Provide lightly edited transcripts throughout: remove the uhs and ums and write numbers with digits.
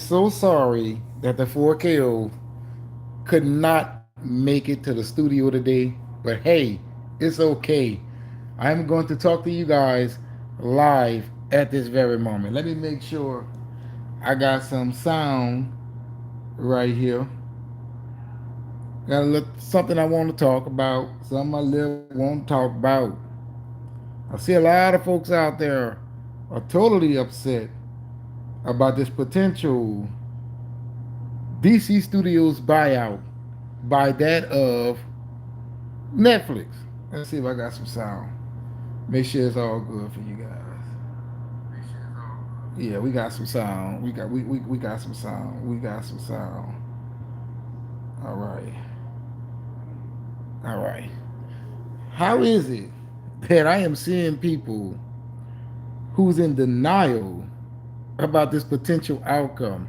so sorry that the 4KO could not make it to the studio today, but hey, it's okay. I'm going to talk to you guys live at this very moment. Let me make sure I got some sound right here. Got a little, something I want to talk about, something I live want to talk about. I see a lot of folks out there are totally upset about this potential DC Studios buyout by that of Netflix. Let's see if I got some sound. Make sure it's all good for you guys. Yeah, we got some sound. We got some sound. We got some sound. All right. All right. How is it that I am seeing people who's in denial about this potential outcome?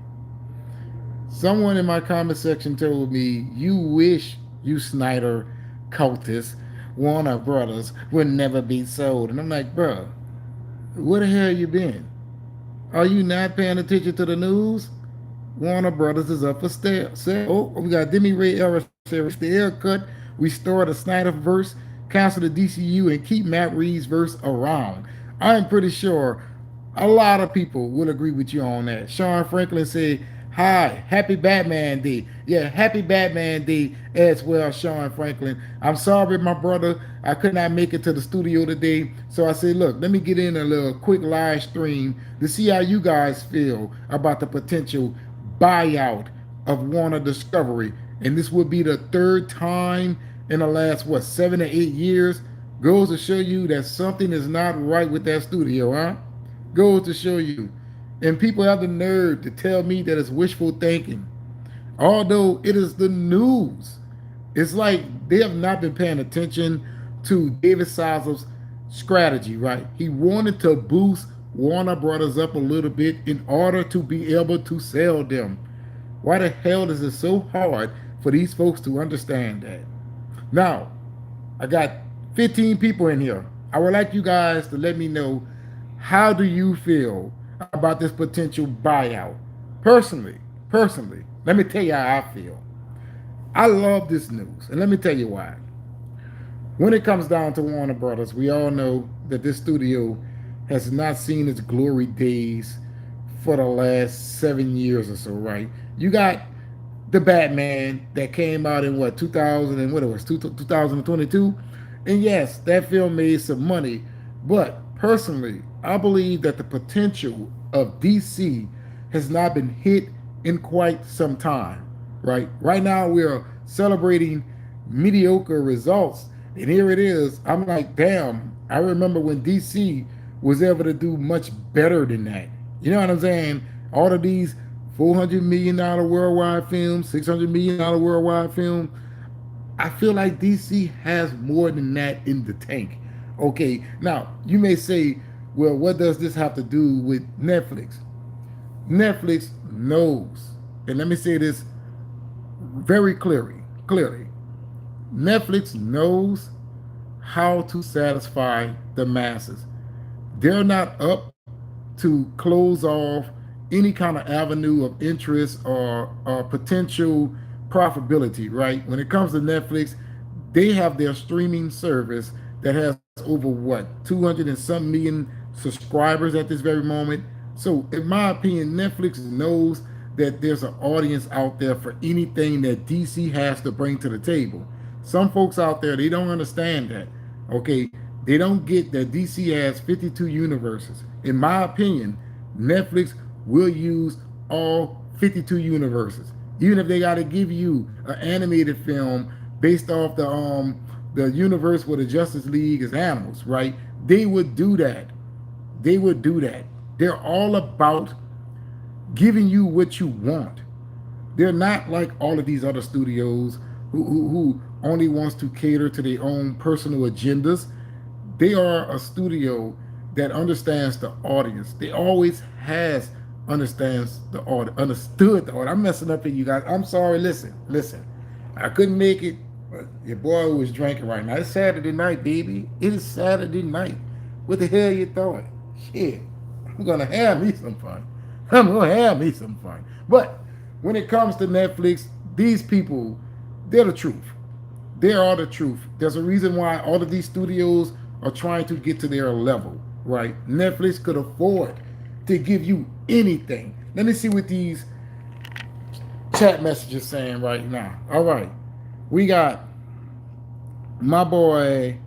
Someone in my comment section told me, "You wish you Snyder cultists, Warner Brothers would never be sold." And I'm like, bruh, where the hell you been? Are you not paying attention to the news? Warner Brothers is up for sale. Oh, we got Demi Ray Era series, the haircut, restore the Snyderverse, cancel the DCU, and keep Matt Reeves' verse around. I'm pretty sure a lot of people will agree with you on that. Sean Franklin said, "Hi, happy Batman Day." Yeah, happy Batman Day as well, Sean Franklin. I'm sorry, my brother, I could not make it to the studio today. So I said, look, let me get in a little quick live stream to see how you guys feel about the potential buyout of Warner Discovery. And this would be the third time in the last, what, 7 to 8 years. Goes to show you that something is not right with that studio, huh? Goes to show you. And people have the nerve to tell me that it's wishful thinking. Although it is the news. It's like they have not been paying attention to David Zaslav's strategy, right? He wanted to boost Warner Brothers up a little bit in order to be able to sell them. Why the hell is it so hard for these folks to understand that? Now, I got 15 people in here. I would like you guys to let me know, how do you feel about this potential buyout? Personally, let me tell you how I feel. I love this news, and let me tell you why. When it comes down to Warner Brothers, we all know that this studio has not seen its glory days for the last 7 years or so, right? You got the Batman that came out in what, 2000 and what it was, 2022, and yes, that film made some money. But personally, I believe that the potential of DC has not been hit in quite some time, right? Right now, we're celebrating mediocre results. And here it is. I'm like, damn, I remember when DC was able to do much better than that. You know what I'm saying? All of these $400 million worldwide films, $600 million worldwide film. I feel like DC has more than that in the tank. Okay, now you may say, well, what does this have to do with Netflix? Netflix knows, and let me say this very clearly. Netflix knows how to satisfy the masses. They're not up to close off any kind of avenue of interest or potential profitability, right? When it comes to Netflix, they have their streaming service that has over what, 200 and some million subscribers at this very moment. So, in my opinion, Netflix knows that there's an audience out there for anything that DC has to bring to the table. Some folks out there, they don't understand that. Okay, they don't get that DC has 52 universes. In my opinion, Netflix will use all 52 universes, even if they got to give you an animated film based off the universe where the Justice League is animals, right? They would do that. They would do that. They're all about giving you what you want. They're not like all of these other studios who only wants to cater to their own personal agendas. They are a studio that understands the audience. They always has understands the audience, understood the audience. I'm messing up here, you guys. I'm sorry. Listen. I couldn't make it, but your boy was drinking right now. It's Saturday night, baby. It is Saturday night. What the hell you thought? Shit, I'm gonna have me some fun. I'm gonna have me some fun. But when it comes to Netflix, these people, they're the truth. They are the truth. There's a reason why all of these studios are trying to get to their level, right? Netflix could afford to give you anything. Let me see what these chat messages saying right now. All right. We got my boy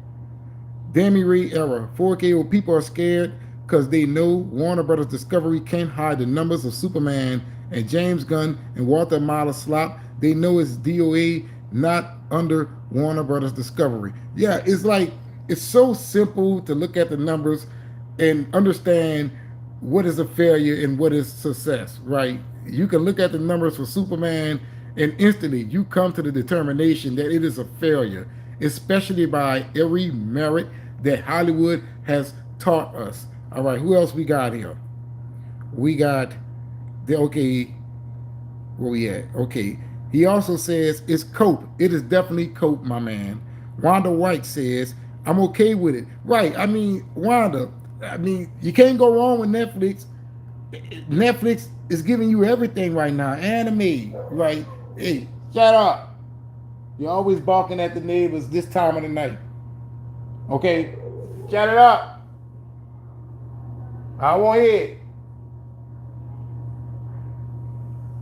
Dammy Ray Era. 4K people are scared because they know Warner Brothers Discovery can't hide the numbers of Superman and James Gunn and Walter Miller slop. They know it's DOA, not under Warner Brothers Discovery. Yeah, it's like it's so simple to look at the numbers and understand what is a failure and what is success, right? You can look at the numbers for Superman and instantly you come to the determination that it is a failure, especially by every merit that Hollywood has taught us. All right, who else we got here? We got the okay. Where we at? Okay. He also says it's cope. It is definitely cope, my man. Wanda White says I'm okay with it. Right. I mean, Wanda. I mean, you can't go wrong with Netflix. Netflix is giving you everything right now. Anime, right? Hey, shut up. You're always barking at the neighbors this time of the night. Okay? Shut it up. I won't hear it.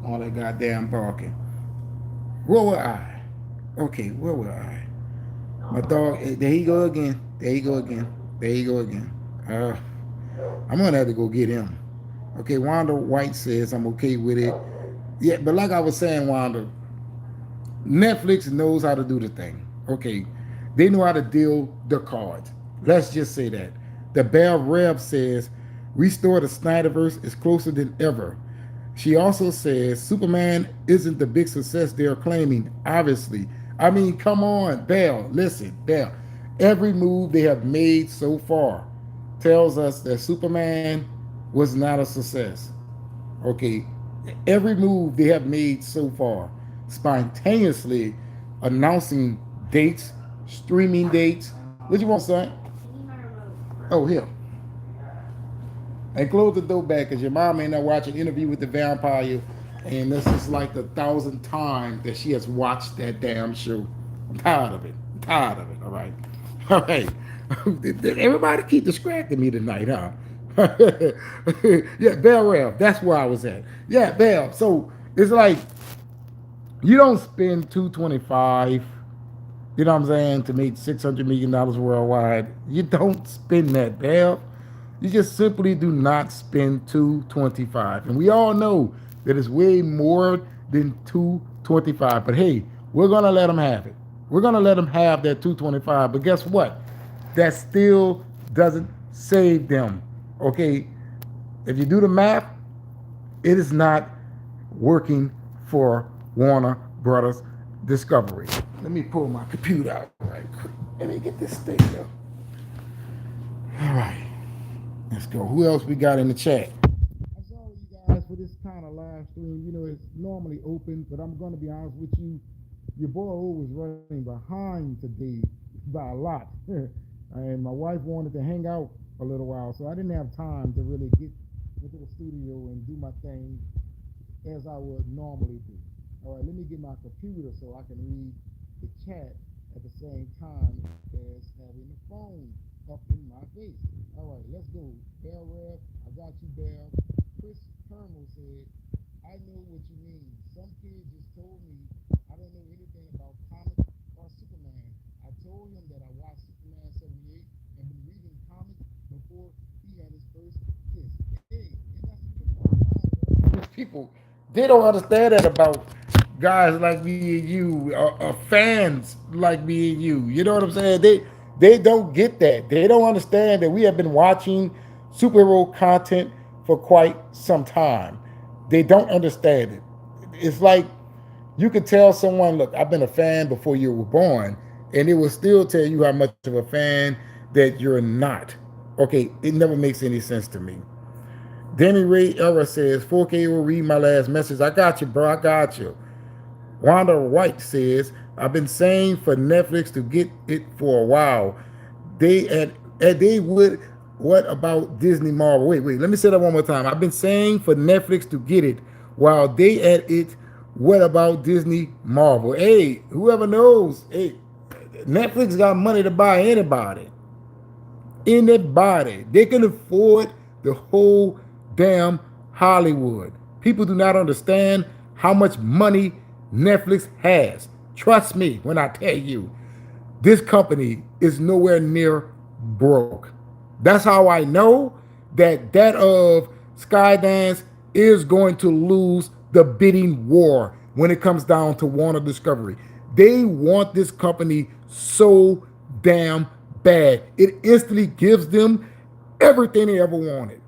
All that goddamn barking. Where were I? Okay, where were I? My dog, there he go again. There he go again. There he go again. I'm gonna have to go get him. Okay, Wanda White says I'm okay with it. Yeah, but like I was saying, Wanda, Netflix knows how to do the thing. Okay, they know how to deal the cards. Let's just say that. The Bear Rev says, Restore the Snyderverse is closer than ever. She also says Superman isn't the big success they're claiming, obviously. I mean, come on, Bell, listen, Bell. Every move they have made so far tells us that Superman was not a success. Okay, every move they have made so far, spontaneously announcing dates, streaming dates. What you want, son? Oh, here. And close the door back because your mom may not watch an interview with the vampire, and this is like the 1,000th time that she has watched that damn show. I'm tired of it. I'm tired of it. All right. All right. Everybody keep distracting me tonight, huh? Yeah, Bell Rev. That's where I was at. Yeah, Bell. So it's like you don't spend 225, you know what I'm saying, to make $600 million worldwide. You don't spend that, Bell. You just simply do not spend 225. And we all know that it's way more than 225. But hey, we're gonna let them have it. We're gonna let them have that 225. But guess what? That still doesn't save them. Okay? If you do the math, it is not working for Warner Brothers Discovery. Let me pull my computer out right quick. Let me get this thing up. All right. Let's go. Who else we got in the chat? I'm sorry, you guys, for this kind of live stream. You know, it's normally open, but I'm going to be honest with you. Your boy was running behind today by a lot. And my wife wanted to hang out a little while, so I didn't have time to really get into the studio and do my thing as I would normally do. All right, let me get my computer so I can read the chat at the same time as having the phone up in my face. All right, let's go. Bell Rev, I got you, Bell. Chris Colonel said, I know what you mean. Some kid just told me I don't know anything about comics or Superman. I told him that I watched Superman 78 and been reading comics before he had his first kiss. Hey, and that's people, they don't understand that about guys like me and you, or fans like me and you. You know what I'm saying? They don't get that. They don't understand that we have been watching superhero content for quite some time. They don't understand it. It's like you could tell someone, look, I've been a fan before you were born, and it will still tell you how much of a fan that you're not. Okay, it never makes any sense to me. Danny Ray Era says, 4K will read my last message. I got you, bro. I got you. Wanda White says, I've been saying for Netflix to get it for a while. They would. what about Disney Marvel? Wait, let me say that one more time. I've been saying for Netflix to get it while they at it. What about Disney Marvel? Hey, whoever knows, hey, Netflix got money to buy anybody. Anybody. They can afford the whole damn Hollywood. People do not understand how much money Netflix has. Trust me when I tell you, this company is nowhere near broke. That's how I know that of Skydance is going to lose the bidding war when it comes down to Warner Discovery. They want this company so damn bad. It instantly gives them everything they ever wanted.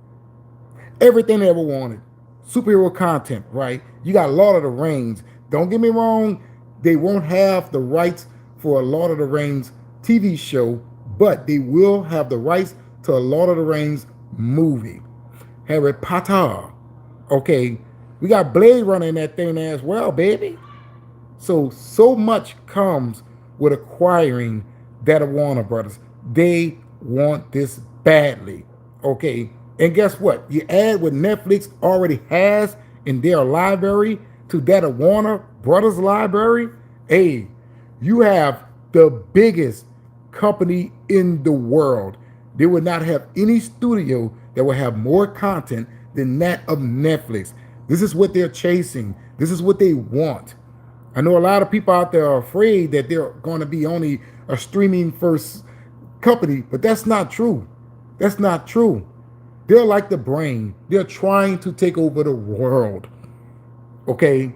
Everything they ever wanted. Superhero content, right? You got Lord of the Rings. Don't get me wrong, they won't have the rights for a Lord of the Rings TV show, but they will have the rights to a Lord of the Rings movie. Harry Potter. Okay, we got Blade Runner in that thing as well, baby. So much comes with acquiring that of Warner Brothers. They want this badly. Okay. And guess what? You add what Netflix already has in their library to that of Warner Brothers library. Hey, you have the biggest company in the world. They would not have any studio that will have more content than that of Netflix. This is what they're chasing. This is what they want. I know a lot of people out there are afraid that they're going to be only a streaming first company, but that's not true. That's not true. They're like the brain. They're trying to take over the world. Okay?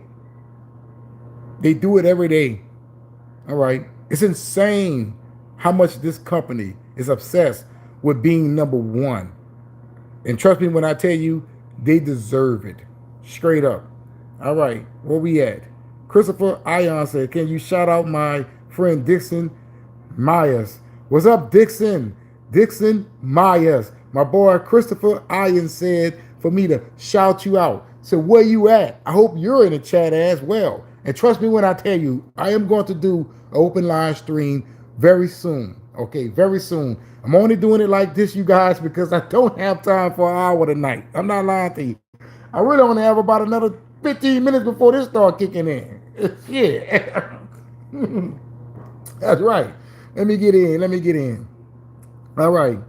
They do it every day. All right? It's insane how much this company is obsessed with being number one. And trust me when I tell you, they deserve it. Straight up. All right, where we at? Christopher Ion said, can you shout out my friend Dixon Myers? What's up, Dixon? Dixon Myers. My boy Christopher Ion said for me to shout you out. So where you at? I hope you're in the chat as well. And trust me when I tell you, I am going to do an open live stream very soon. Okay, very soon. I'm only doing it like this, you guys, because I don't have time for an hour tonight. I'm not lying to you. I really only have about another 15 minutes before this start kicking in. Yeah. That's right. Let me get in. All right.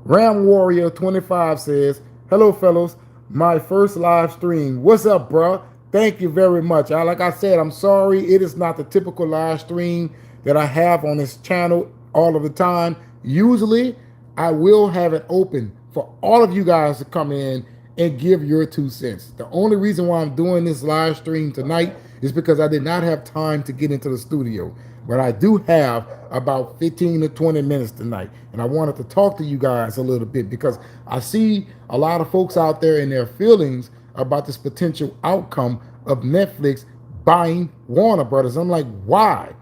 Ram Warrior 25 says, hello, fellows. My first live stream. What's up, bro? Thank you very much. Like I said, I'm sorry. It is not the typical live stream that I have on this channel all of the time. Usually, I will have it open for all of you guys to come in and give your 2 cents. The only reason why I'm doing this live stream tonight is because I did not have time to get into the studio. But I do have about 15 to 20 minutes tonight. And I wanted to talk to you guys a little bit because I see a lot of folks out there in their feelings about this potential outcome of Netflix buying Warner Brothers. I'm like, why?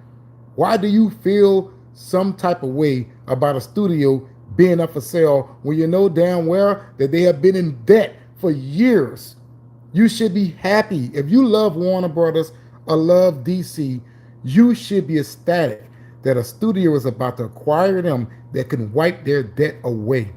Why do you feel some type of way about a studio being up for sale when you know damn well that they have been in debt for years? You should be happy. If you love Warner Brothers or love DC, you should be ecstatic that a studio is about to acquire them that can wipe their debt away.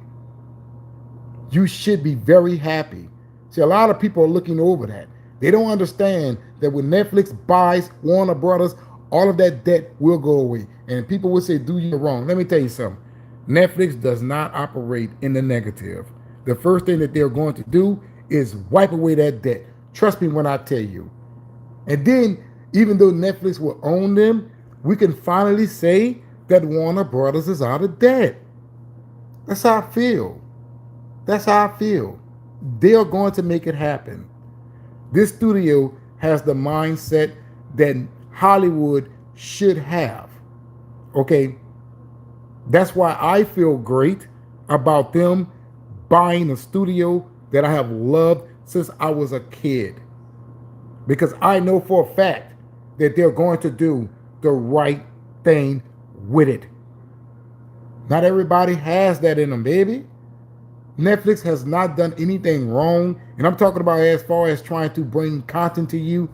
You should be very happy. See, a lot of people are looking over that. They don't understand that when Netflix buys Warner Brothers, all of that debt will go away. And people will say, do you wrong. Let me tell you something. Netflix does not operate in the negative. The first thing that they're going to do is wipe away that debt. Trust me when I tell you. And then, even though Netflix will own them, we can finally say that Warner Brothers is out of debt. That's how I feel. That's how I feel. They're going to make it happen. This studio has the mindset that Hollywood should have. Okay? That's why I feel great about them buying a studio that I have loved since I was a kid. Because I know for a fact that they're going to do the right thing with it. Not everybody has that in them, baby. Netflix has not done anything wrong, and I'm talking about as far as trying to bring content to you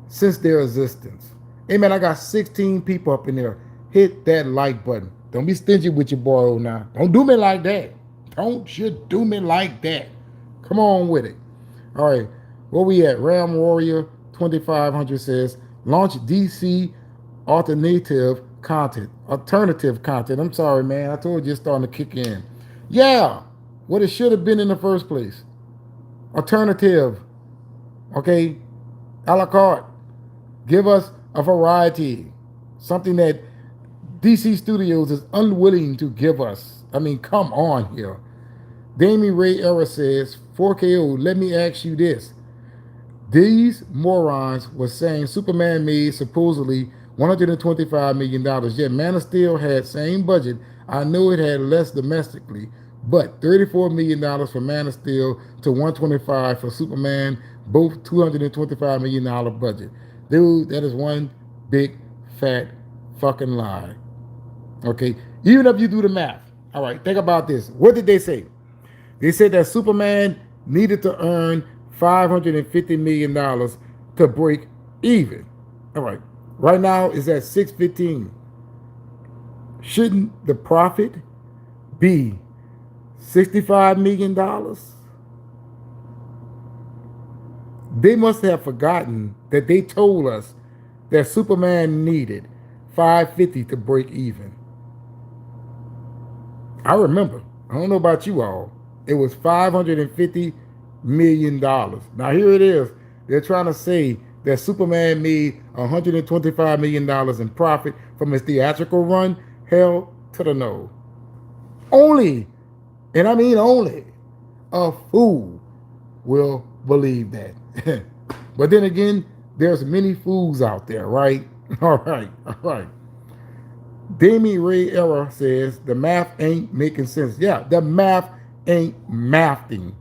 since their existence. Hey man, I got 16 people up in there. Hit that like button. Don't be stingy with your boy now. Don't do me like that. Don't you do me like that. Come on with it. All right, where we at? Ram Warrior 2500 says, launch DC alternative content. I'm sorry, man. I told you it's starting to kick in. Yeah, what it should have been in the first place. Alternative, okay? A la carte. Give us a variety. Something that DC Studios is unwilling to give us. I mean, come on here. Damien Ray Era says, 4KO, let me ask you this. These morons were saying Superman made supposedly $125 million, yet Man of Steel had same budget. I know it had less domestically, but $34 million for Man of Steel to $125 for Superman, both $225 million budget. Dude, that is one big fat fucking lie. Okay, even if you do the math. All right, think about this. What did they say? They said that Superman needed to earn $550 million to break even. All right, right now it's at 615. Shouldn't the profit be $65 million? They must have forgotten that they told us that Superman needed 550 to break even. I remember. I don't know about you all. It was $550 million. Now here it is. They're trying to say that Superman made $125 million in profit from his theatrical run. Hell to the no. Only, and I mean only, a fool will believe that. But then again, there's many fools out there, right? All right. Damien Ray Era says the math ain't making sense. Yeah, the math ain't mathing.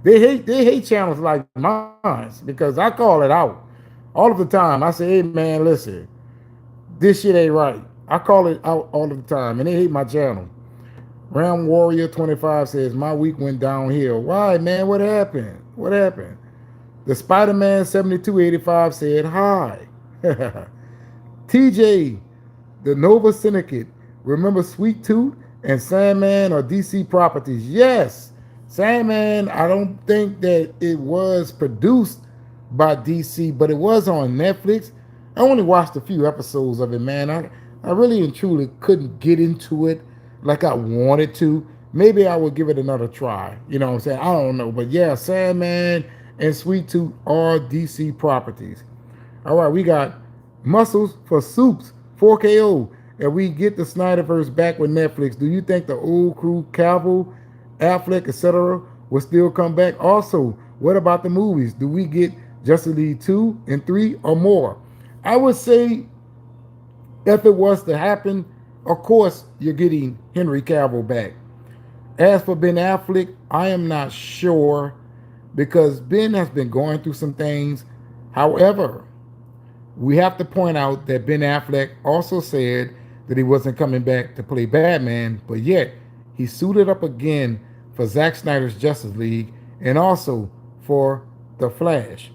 They hate channels like mine because I call it out all of the time. I say, hey man, listen, this shit ain't right. I call it out all of the time, and they hate my channel. Ram Warrior 25 says my week went downhill. Why, man? What happened? What happened? The Spider-Man 7285 said hi. TJ, the Nova Syndicate. Remember Sweet Tooth and Sandman are DC properties? Yes. Sandman, I don't think that it was produced by DC, but it was on Netflix. I only watched a few episodes of it, man. I really and truly couldn't get into it like I wanted to. Maybe I would give it another try. You know what I'm saying? I don't know. But yeah, Sandman and Sweet Tooth are DC properties. All right, we got Muscles for Soups, 4KO. And we get the Snyderverse back with Netflix. Do you think the old crew, Cavill, Affleck, etc., will still come back? Also, what about the movies? Do we get Justice League 2 and 3 or more? I would say if it was to happen, of course, you're getting Henry Cavill back. As for Ben Affleck, I am not sure because Ben has been going through some things. However, we have to point out that Ben Affleck also said that he wasn't coming back to play Batman, but yet he suited up again for Zack Snyder's Justice League and also for The Flash.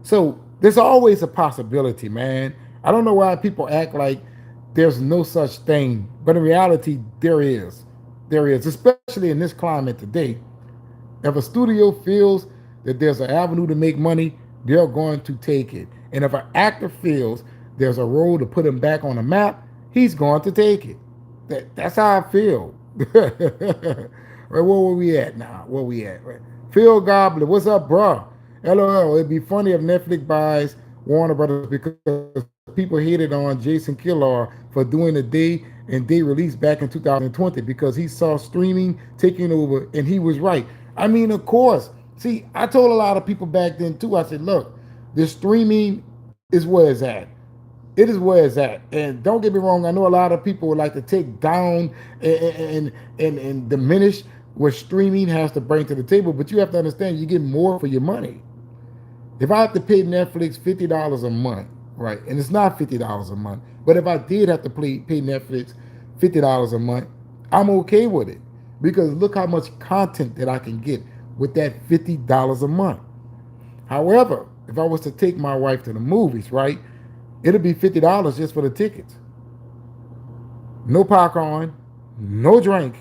So there's always a possibility, man. I don't know why people act like there's no such thing, but in reality, there is. There is, especially in this climate today. If a studio feels that there's an avenue to make money, they're going to take it. And if an actor feels there's a role to put him back on the map, he's going to take it. That's how I feel. Right, where were we at now? Where we at? Right. Phil Gobbler, what's up, bro? LOL, it'd be funny if Netflix buys Warner Brothers because people hated on Jason Kilar for doing a day and day release back in 2020 because he saw streaming taking over, and he was right. I mean, of course. See, I told a lot of people back then too, I said, look, the streaming is where it's at. It is where it's at. And don't get me wrong, I know a lot of people would like to take down and diminish what streaming has to bring to the table, but you have to understand you get more for your money. If I have to pay Netflix $50 a month, right, and it's not $50 a month, but if I did have to pay Netflix $50 a month, I'm okay with it because look how much content that I can get with that $50 a month. However, if I was to take my wife to the movies, right, it'll be $50 just for the tickets. No popcorn, no drink,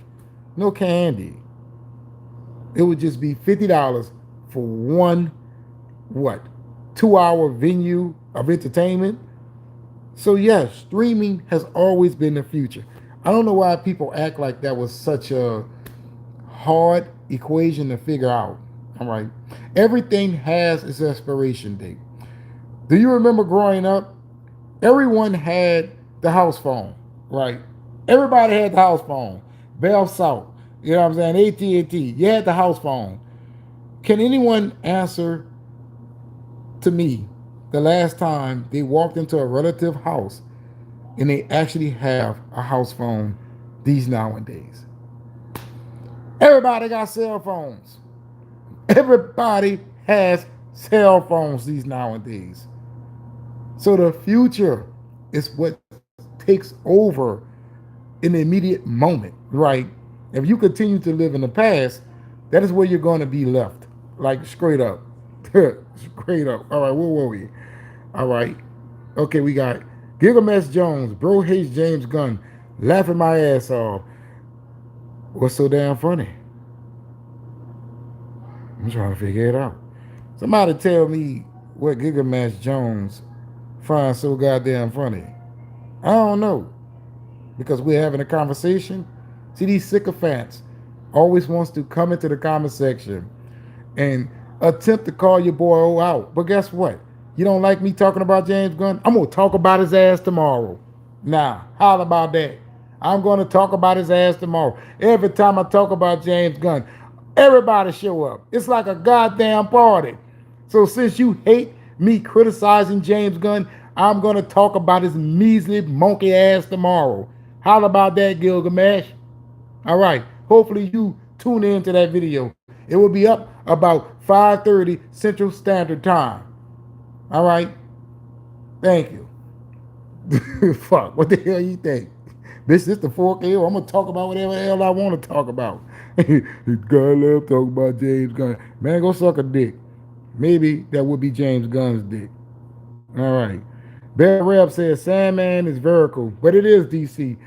no candy. It would just be $50 for one, what, 2 hour venue of entertainment. So yes, streaming has always been the future. I don't know why people act like that was such a hard equation to figure out. All right. Everything has its expiration date. Do you remember growing up? Everyone had the house phone, right? Everybody had the house phone. Bell South, you know what I'm saying? AT&T, you had the house phone. Can anyone answer to me the last time they walked into a relative house and they actually have a house phone these nowadays? Everybody got cell phones. Everybody has cell phones these nowadays. So the future is what takes over in the immediate moment, right? If you continue to live in the past, that is where you're going to be left. Like straight up. Straight up. All right, where were we? All right. Okay, we got Gilgamesh Jones. Bro hates James Gunn. Laughing my ass off. What's so damn funny? I'm trying to figure it out. Somebody tell me what Gilgamesh Jones finds so goddamn funny. I don't know. Because we're having a conversation. See, these sycophants always wants to come into the comment section and attempt to call your boy out. But guess what? You don't like me talking about James Gunn? I'm going to talk about his ass tomorrow. Nah, how about that? I'm going to talk about his ass tomorrow. Every time I talk about James Gunn, everybody show up. It's like a goddamn party. So since you hate me criticizing James Gunn, I'm going to talk about his measly monkey ass tomorrow. How about that, Gilgamesh? All right. Hopefully you tune in to that video. It will be up about 5:30 Central Standard Time. All right. Thank you. Fuck. What the hell you think? This is the 4K. I'm gonna talk about whatever the hell I want to talk about. God love talking about James Gunn. Man, go suck a dick. Maybe that would be James Gunn's dick. All right. Bear Rev says Sandman is vertical, but it is DC.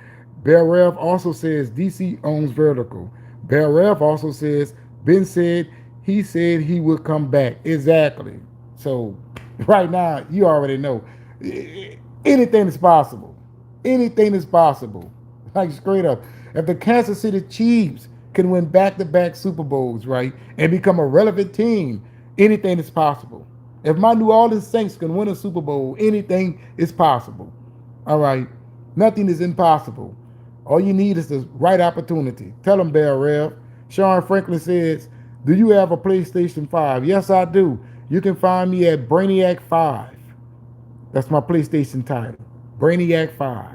Bear Rev also says DC owns vertical. Bear Rev also says Ben said he would come back. Exactly. So right now, you already know anything is possible. Anything is possible. Like straight up. If the Kansas City Chiefs can win back-to-back Super Bowls, right, and become a relevant team, anything is possible. If my New Orleans Saints can win a Super Bowl, anything is possible. All right. Nothing is impossible. All you need is the right opportunity. Tell them, Bear Rev. Sean Franklin says, do you have a PlayStation 5? Yes, I do. You can find me at Brainiac 5. That's my PlayStation title. Brainiac 5.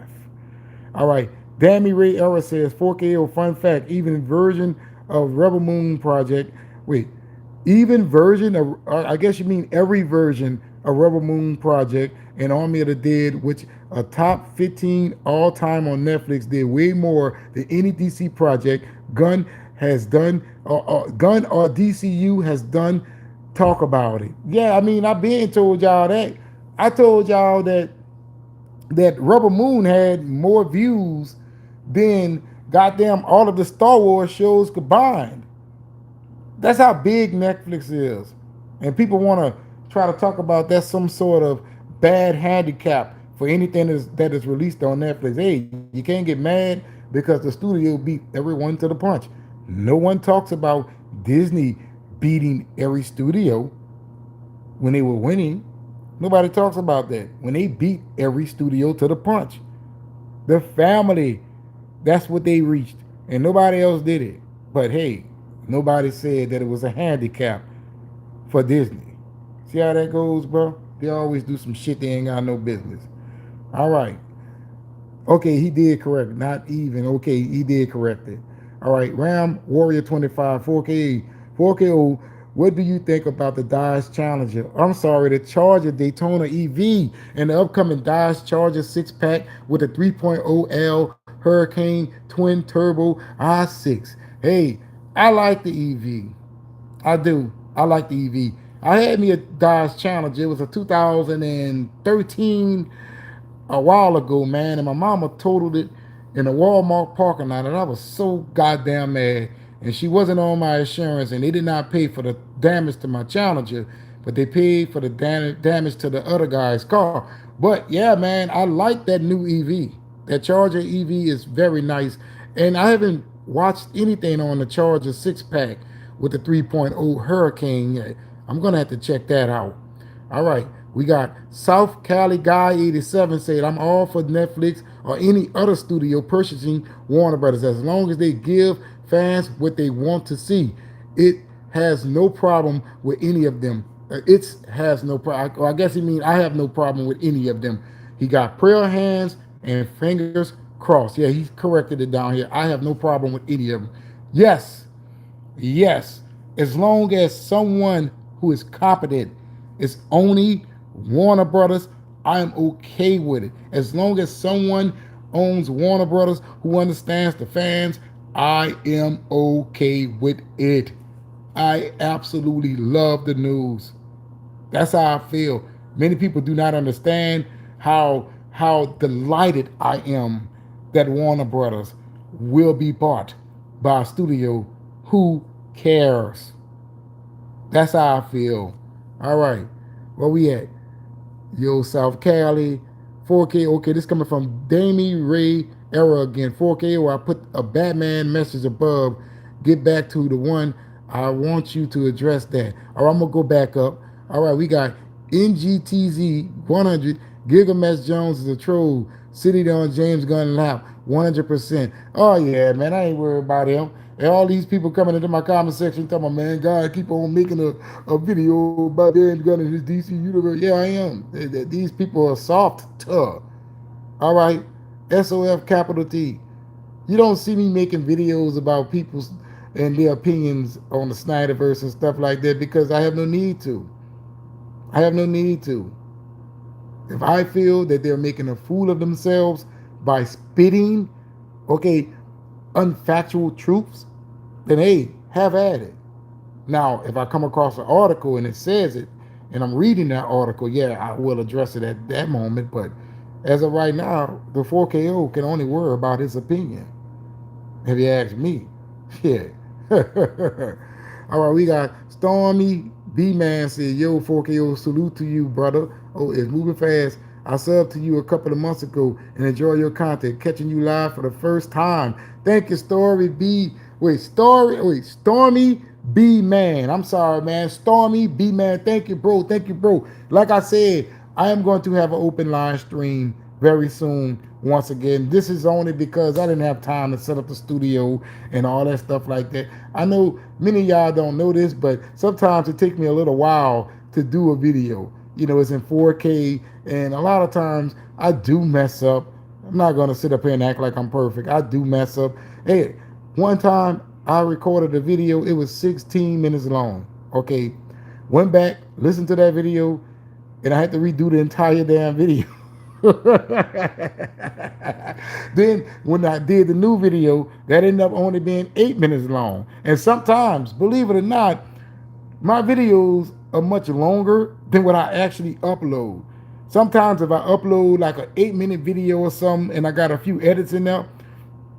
All right. Dammy Ray Era says 4KO fun fact, even version of Rebel Moon Project. Wait, even version of, I guess you mean every version of Rebel Moon Project and Army of the Dead, which a top 15 all time on Netflix, did way more than any DC project Gunn has done, Gunn or DCU has done. Talk about it. Yeah, I mean, I've been told y'all that. I told y'all that Rebel Moon had more views than goddamn all of the Star Wars shows combined. That's how big Netflix is. And people want to try to talk about that's some sort of bad handicap for anything that is released on Netflix. Hey, you can't get mad because the studio beat everyone to the punch. No one talks about Disney beating every studio when they were winning. Nobody talks about that. When they beat every studio to the punch. The family, that's what they reached. And nobody else did it. But hey, nobody said that it was a handicap for Disney. See how that goes, bro? They always do some shit they ain't got no business. All right. Okay, he did correct. Not even. Okay, he did correct it. All right. Ram Warrior 25, 4K. 4KO. What do you think about the Dodge Challenger? I'm sorry, the Charger Daytona EV and the upcoming Dodge Charger 6-pack with a 3.0L Hurricane Twin Turbo i6. Hey, I like the EV. I do. I like the EV. I had me a Dodge Challenger. It was a 2013 a while ago, man, and my mama totaled it in a Walmart parking lot, and I was so goddamn mad. and she wasn't on my insurance, and they did not pay for the damage to my Challenger, but they paid for the damage to the other guy's car. But yeah, man, I like that new EV. That Charger EV is very nice, and I haven't watched anything on the Charger 6 pack with the 3.0 Hurricane yet. I'm gonna have to check that out. All right, we got South Cali Guy 87 said, I'm all for Netflix or any other studio purchasing Warner Brothers as long as they give fans what they want to see. It has no problem with any of them. It has no problem. I guess he means I have no problem with any of them. He got prayer hands and fingers crossed. Yeah, he corrected it down here. I have no problem with any of them. Yes, yes, as long as someone who is competent is owning Warner Brothers, I'm okay with it. As long as someone owns Warner Brothers who understands the fans, I am okay with it. I absolutely love the news. That's how I feel. Many people do not understand how delighted I am that Warner Brothers will be bought by a studio. Who cares? That's how I feel. All right, where we at? Yo, South Cali, 4K. Okay, this coming from Damie Ray Era again. 4K, where I put a Batman message above. Get back to the one. I want you to address that. All right, I'm gonna go back up. All right, we got NGTZ 100. Gigamesh Jones is a troll. City on James Gunn lap 100%. Oh yeah, man, I ain't worried about him. And all these people coming into my comment section talking about, man, God, keep on making a video about James Gunn and his DC universe. Yeah, I am. These people are soft. All right, SOF capital T. You don't see me making videos about people and their opinions on the Snyderverse and stuff like that because I have no need to. I have no need to. If I feel that they're making a fool of themselves by spitting, okay, unfactual truths, then hey, have at it. Now, if I come across an article and it says it, and I'm reading that article, yeah, I will address it at that moment. But as of right now, the 4KO can only worry about his opinion. If you ask me, yeah. All right, we got Stormy B-Man said, yo, 4KO, salute to you, brother. Oh, it's moving fast. I subbed to you a couple of months ago and enjoy your content. Catching you live for the first time. Thank you, Stormy B-Man. I'm sorry, man. Stormy B-Man. Thank you, bro. Thank you, bro. Like I said, I am going to have an open live stream very soon. Once again, this is only because I didn't have time to set up the studio and all that stuff like that. I know many of y'all don't know this, but sometimes it takes me a little while to do a video. You know, it's in 4K, and a lot of times I do mess up. I'm not going to sit up here and act like I'm perfect. I do mess up. Hey, one time I recorded a video, it was 16 minutes long. Okay, went back, listened to that video, and I had to redo the entire damn video. Then when I did the new video, that ended up only being 8 minutes long. And sometimes, believe it or not, my videos are much longer than what I actually upload. Sometimes if I upload like an 8-minute video or something and I got a few edits in there,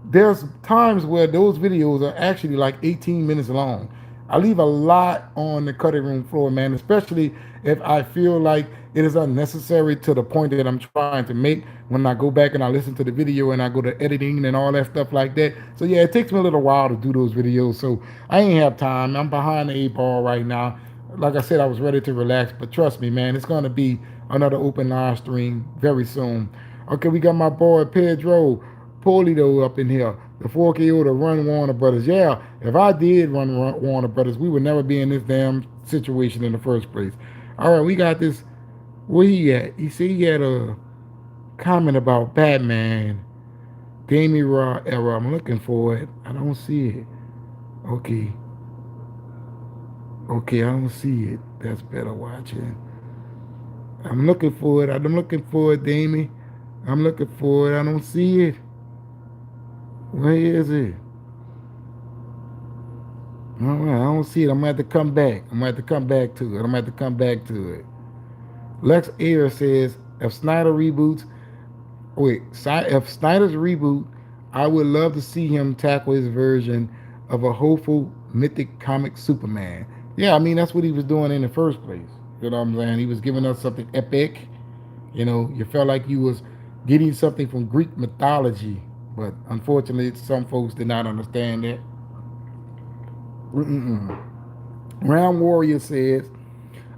there's times where those videos are actually like 18 minutes long. I leave a lot on the cutting room floor, man, especially if I feel like it is unnecessary to the point that I'm trying to make when I go back and I listen to the video and I go to editing and all that stuff like that. So yeah, it takes me a little while to do those videos. So I ain't have time. I'm behind the 8 ball right now. Like I said, I was ready to relax, but trust me, man, it's going to be another open live stream very soon. Okay, we got my boy Pedro Polito up in here. The 4KO to run Warner Brothers. Yeah, if I did run Warner Brothers, we would never be in this damn situation in the first place. All right, we got this. Where he at? He said he had a comment about Batman. Damie Raw era. I'm looking for it. I don't see it. Okay. Okay, I don't see it. That's better watching. I'm looking for it. I'm looking for it, Damie. I'm looking for it. I don't see it. Where is it? All right, I don't see it. I'm going to have to come back. I'm going to have to come back to it. I'm going to have to come back to it. Lex Air says, if Snyder reboots, if Snyder's reboot, I would love to see him tackle his version of a hopeful mythic comic Superman. Yeah, I mean that's what he was doing in the first place. You know what I'm saying? He was giving us something epic. You know, you felt like you was getting something from Greek mythology, but unfortunately, some folks did not understand that. Mm-mm. Round Warrior says,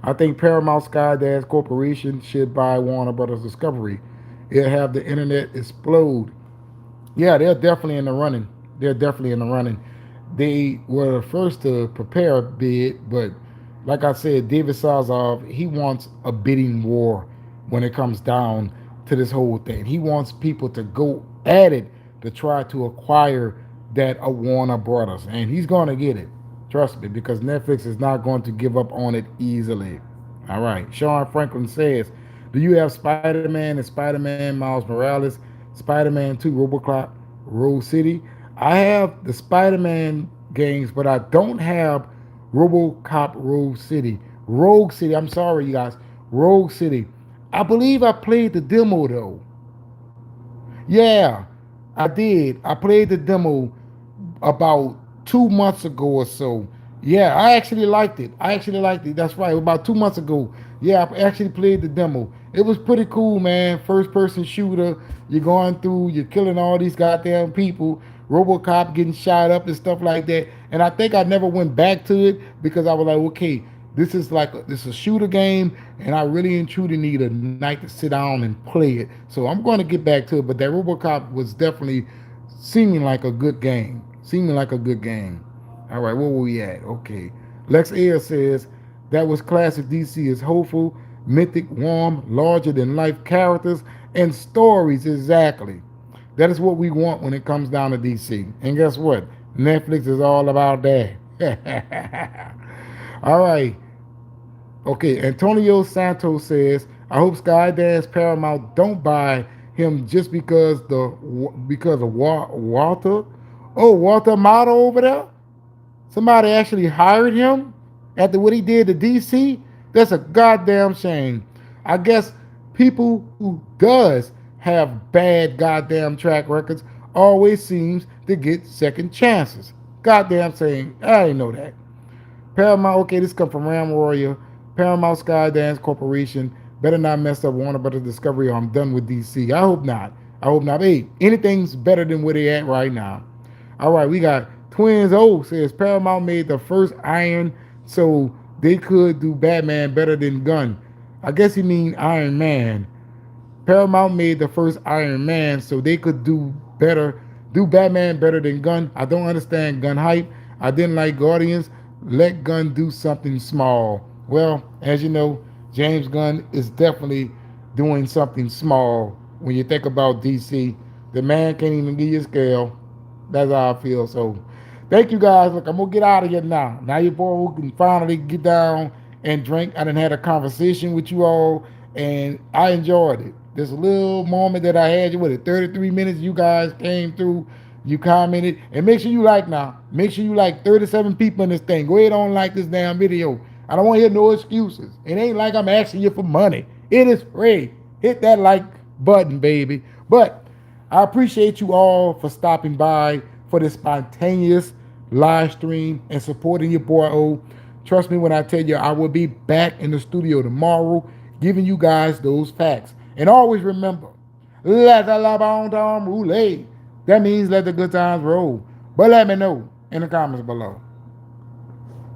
I think Paramount Skydance Corporation should buy Warner Brothers Discovery. It'll have the internet explode. Yeah, they're definitely in the running. They're definitely in the running. They were the first to prepare a bid, but like I said, David Zaslav, he wants a bidding war when it comes down to this whole thing. He wants people to go at it to try to acquire that a Warner Brothers, and he's going to get it. Trust me, because Netflix is not going to give up on it easily. All right. Sean Franklin says, do you have Spider-Man and Spider-Man Miles Morales, Spider-Man 2 Robocop, Rogue City? I have the Spider-Man games, but I don't have RoboCop Rogue City. Rogue City, I'm sorry, you guys. Rogue City. I believe I played the demo, though. Yeah, I did. I played the demo about 2 months ago or so. Yeah, I actually liked it. I actually liked it. That's right. About 2 months ago. Yeah, I actually played the demo. It was pretty cool, man. First person shooter. You're going through, you're killing all these goddamn people. Robocop getting shot up and stuff like that. And I think I never went back to it because I was like, okay, this is a shooter game, and I really and truly need a night to sit down and play it. So I'm going to get back to it. But that RoboCop was definitely seeming like a good game. Seeming like a good game. All right, where were we at? Okay. Lex Air says that was classic. DC is hopeful, mythic, warm, larger than life characters and stories. Exactly. That is what we want when it comes down to DC. And guess what? Netflix is all about that. All right. Okay, Antonio Santos says, I hope Skydance Paramount don't buy him just because of Walter. Oh, Walter Amato over there? Somebody actually hired him after what he did to DC? That's a goddamn shame. I guess people who does have bad goddamn track records always seems to get second chances. Goddamn saying, I didn't know that. Paramount, okay, this come from Ram Warrior. Paramount Skydance Corporation better not mess up Warner Brothers Discovery or I'm done with DC. I hope not. I hope not. Hey, anything's better than where they at right now. All right, we got Twins O says Paramount made the first Iron so they could do Batman better than Gunn. I guess he mean Iron Man. Paramount made the first Iron Man so they could do Batman better than Gunn. I don't understand Gunn hype. I didn't like Guardians. Let Gunn do something small. Well, as you know, James Gunn is definitely doing something small. When you think about DC, the man can't even give you a scale. That's how I feel. So, thank you guys. Look, I'm gonna get out of here now. Now your boy can finally get down and drink. I done had a conversation with you all, and I enjoyed it. This little moment that I had, with it, 33 minutes. You guys came through. You commented, and make sure you like now. Make sure you like 37 people in this thing. Go ahead on like this damn video. I don't want to hear no excuses. It ain't like I'm asking you for money. It is free. Hit that like button, baby. But I appreciate you all for stopping by for this spontaneous live stream and supporting your boy O. Trust me when I tell you I will be back in the studio tomorrow giving you guys those facts. And always remember, let the la bon tom roulette. That means let the good times roll. But let me know in the comments below.